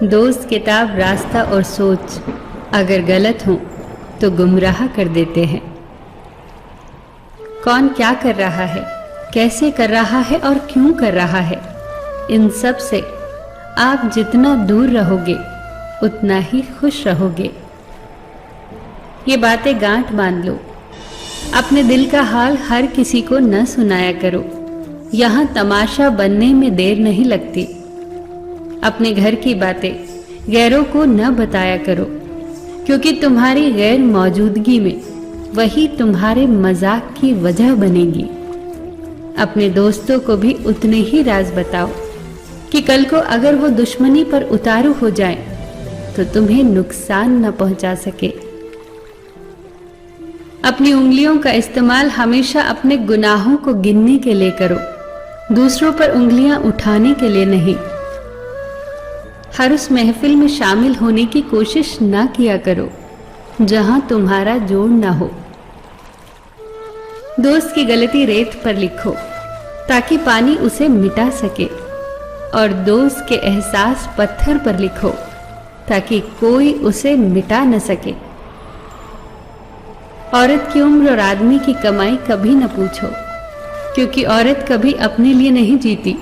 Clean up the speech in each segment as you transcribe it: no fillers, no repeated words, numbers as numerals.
दोस्त, किताब, रास्ता और सोच अगर गलत हो तो गुमराह कर देते हैं। कौन क्या कर रहा है, कैसे कर रहा है और क्यों कर रहा है, इन सब से आप जितना दूर रहोगे उतना ही खुश रहोगे। ये बातें गांठ बांध लो। अपने दिल का हाल हर किसी को न सुनाया करो। यहाँ तमाशा बनने में देर नहीं लगती। अपने घर की बातें गैरों को न बताया करो, क्योंकि तुम्हारी गैर मौजूदगी में वही तुम्हारे मजाक की वजह बनेगी। अपने दोस्तों को भी उतने ही राज बताओ कि कल को अगर वो दुश्मनी पर उतारू हो जाए तो तुम्हें नुकसान न पहुंचा सके। अपनी उंगलियों का इस्तेमाल हमेशा अपने गुनाहों को गिनने के लिए करो, दूसरों पर उंगलियां उठाने के लिए नहीं। हर उस महफिल में शामिल होने की कोशिश ना किया करो जहां तुम्हारा जोड़ ना हो। दोस्त की गलती रेत पर लिखो ताकि पानी उसे मिटा सके, और दोस्त के एहसास पत्थर पर लिखो ताकि कोई उसे मिटा न सके। औरत की उम्र और आदमी की कमाई कभी न पूछो, क्योंकि औरत कभी अपने लिए नहीं जीती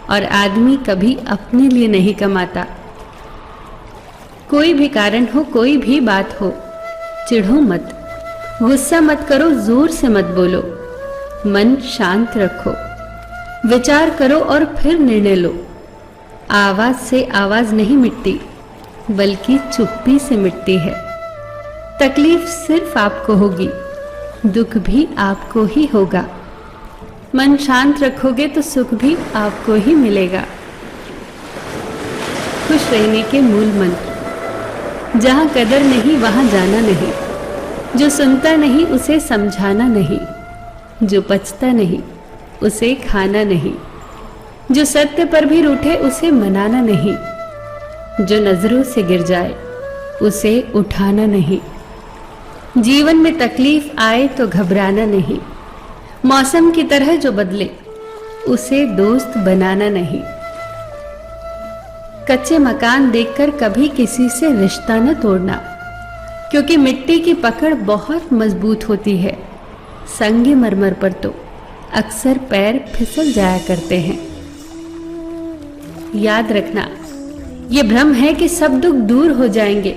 और आदमी कभी अपने लिए नहीं कमाता। कोई भी कारण हो, कोई भी बात हो, चिढ़ो मत, गुस्सा मत करो, जोर से मत बोलो, मन शांत रखो, विचार करो और फिर निर्णय लो। आवाज से आवाज नहीं मिटती, बल्कि चुप्पी से मिटती है। तकलीफ सिर्फ आपको होगी, दुख भी आपको ही होगा। मन शांत रखोगे तो सुख भी आपको ही मिलेगा। खुश रहने के मूल मंत्र: जहां कदर नहीं वहां जाना नहीं, जो सुनता नहीं उसे समझाना नहीं, जो पचता नहीं उसे खाना नहीं, जो सत्य पर भी रूठे उसे मनाना नहीं, जो नजरों से गिर जाए उसे उठाना नहीं। जीवन में तकलीफ आए तो घबराना नहीं, मौसम की तरह जो बदले उसे दोस्त बनाना नहीं। कच्चे मकान देखकर कभी किसी से रिश्ता न तोड़ना, क्योंकि मिट्टी की पकड़ बहुत मजबूत होती है। संगमरमर पर तो अक्सर पैर फिसल जाया करते हैं। याद रखना, ये भ्रम है कि सब दुख दूर हो जाएंगे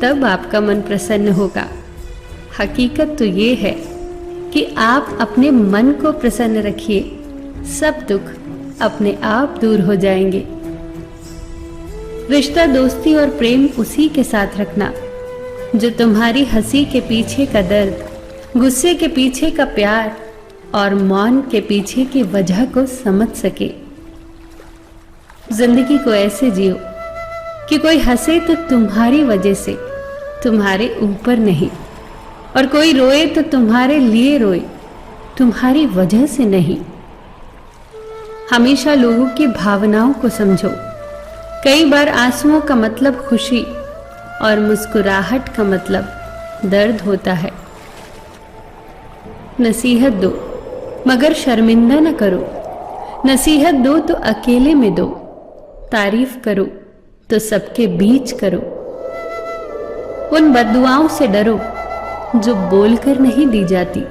तब आपका मन प्रसन्न होगा। हकीकत तो ये है कि आप अपने मन को प्रसन्न रखिए, सब दुख अपने आप दूर हो जाएंगे। रिश्ता, दोस्ती और प्रेम उसी के साथ रखना जो तुम्हारी हंसी के पीछे का दर्द, गुस्से के पीछे का प्यार और मौन के पीछे की वजह को समझ सके। जिंदगी को ऐसे जियो कि कोई हंसे तो तुम्हारी वजह से, तुम्हारे ऊपर नहीं, और कोई रोए तो तुम्हारे लिए रोए, तुम्हारी वजह से नहीं। हमेशा लोगों की भावनाओं को समझो। कई बार आंसुओं का मतलब खुशी और मुस्कुराहट का मतलब दर्द होता है। नसीहत दो मगर शर्मिंदा न करो, नसीहत दो तो अकेले में दो, तारीफ करो तो सबके बीच करो। उन बद्दुआओं से डरो जो बोलकर नहीं दी जाती।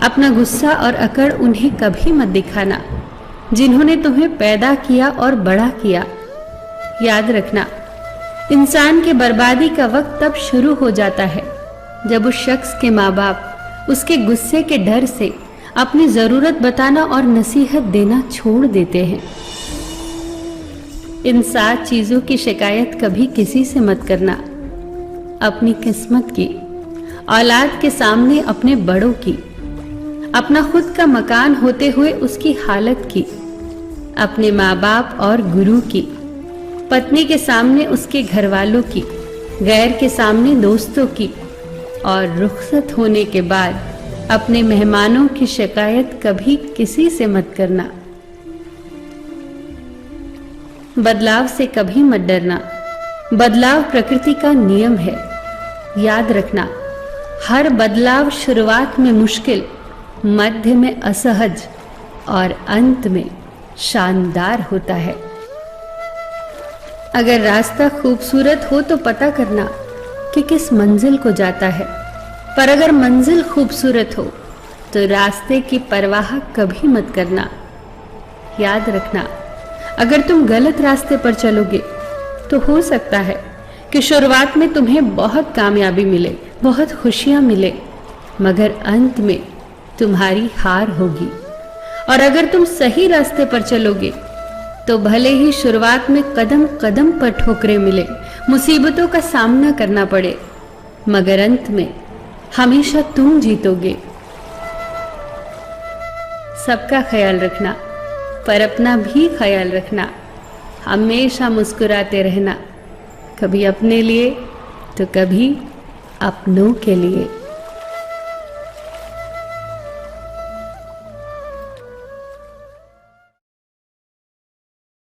अपना गुस्सा और अकड़ उन्हें कभी मत दिखाना जिन्होंने तुम्हें पैदा किया और बड़ा किया। याद रखना, इंसान के बर्बादी का वक्त तब शुरू हो जाता है जब उस शख्स के माँ बाप उसके गुस्से के डर से अपनी जरूरत बताना और नसीहत देना छोड़ देते हैं। इन 7 चीजों की शिकायत कभी किसी से मत करना: अपनी किस्मत की, औलाद के सामने अपने बड़ों की, अपना खुद का मकान होते हुए उसकी हालत की, अपने माँ बाप और गुरु की, पत्नी के सामने उसके घर वालों की, गैर के सामने दोस्तों की, और रुखसत होने के बाद अपने मेहमानों की शिकायत कभी किसी से मत करना। बदलाव से कभी मत डरना, बदलाव प्रकृति का नियम है। याद रखना, हर बदलाव शुरुआत में मुश्किल, मध्य में असहज और अंत में शानदार होता है। अगर रास्ता खूबसूरत हो तो पता करना कि किस मंजिल को जाता है, पर अगर मंजिल खूबसूरत हो तो रास्ते की परवाह कभी मत करना। याद रखना, अगर तुम गलत रास्ते पर चलोगे तो हो सकता है कि शुरुआत में तुम्हें बहुत कामयाबी मिले, बहुत खुशियां मिले, मगर अंत में तुम्हारी हार होगी। और अगर तुम सही रास्ते पर चलोगे तो भले ही शुरुआत में कदम कदम पर ठोकरें मिले, मुसीबतों का सामना करना पड़े, मगर अंत में हमेशा तुम जीतोगे। सबका ख्याल रखना, पर अपना भी ख्याल रखना। हमेशा मुस्कुराते रहना, कभी अपने लिए तो कभी अपनों के लिए।